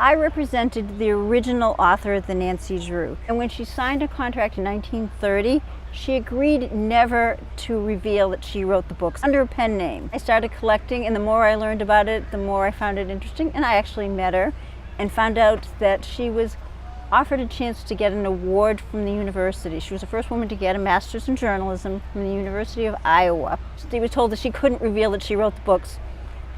I represented the original author of the Nancy Drew. And when she signed a contract in 1930, she agreed never to reveal that she wrote the books under a pen name. I started collecting, and the more I learned about it, the more I found it interesting. And I actually met her and found out that she was offered a chance to get an award from the university. She was the first woman to get a master's in journalism from the University of Iowa. She was told that she couldn't reveal that she wrote the books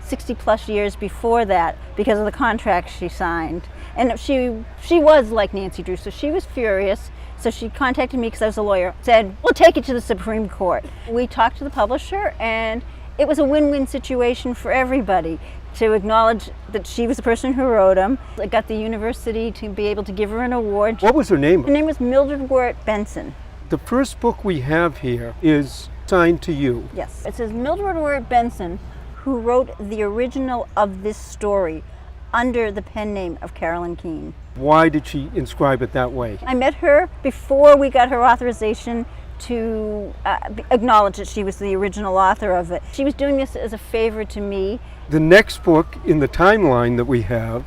60 plus years before that because of the contract she signed. And she was like Nancy Drew, so she was furious. So she contacted me because I was a lawyer, said, we'll take it to the Supreme Court. We talked to the publisher, and it was a win-win situation for everybody to acknowledge that she was the person who wrote them. I got the university to be able to give her an award. What was her name? Her name was Mildred Wirt Benson. The first book we have here is signed to you. Yes. It says Mildred Wirt Benson, who wrote the original of this story under the pen name of Carolyn Keene. Why did she inscribe it that way? I met her before we got her authorization to acknowledge that she was the original author of it. She was doing this as a favor to me. The next book in the timeline that we have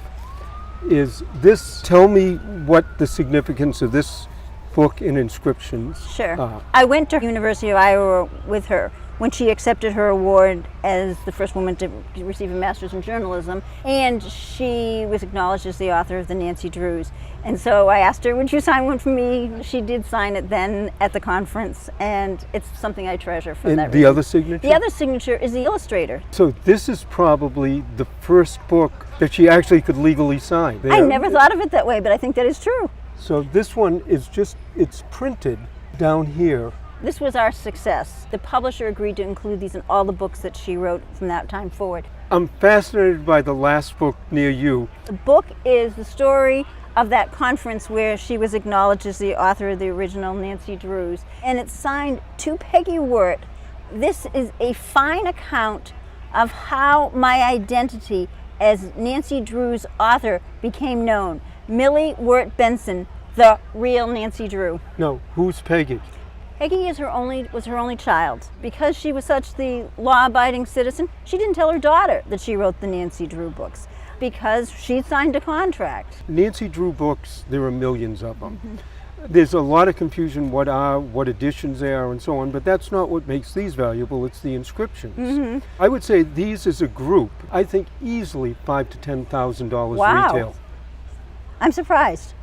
is this. Tell me what the significance of this book in inscriptions Sure. are. I went to University of Iowa with her when she accepted her award as the first woman to receive a master's in journalism, and she was acknowledged as the author of the Nancy Drews. And so I asked her, would you sign one for me? She did sign it then at the conference, and it's something I treasure for that And the reason. other signature? The other signature is the illustrator. So this is probably the first book that she actually could legally sign. I never thought of it that way, but I think that is true. So this one is just, it's printed down here. This was our success. The publisher agreed to include these in all the books that she wrote from that time forward. I'm fascinated by the last book near you. The book is the story of that conference where she was acknowledged as the author of the original Nancy Drews. And it's signed to Peggy Wirt. This is a fine account of how my identity as Nancy Drew's author became known. Millie Wirt Benson, the real Nancy Drew. No, who's Peggy? Peggy was her only child. Because she was such the law-abiding citizen, she didn't tell her daughter that she wrote the Nancy Drew books because she signed a contract. Nancy Drew books, there are millions of them. Mm-hmm. There's a lot of confusion what editions they are and so on, but that's not what makes these valuable, it's the inscriptions. Mm-hmm. I would say these as a group, I think easily $5,000 to $10,000 Wow. retail. I'm surprised.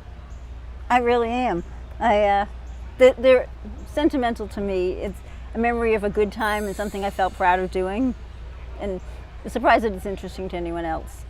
I really am. They're sentimental to me. It's a memory of a good time and something I felt proud of doing, and surprised that it's interesting to anyone else.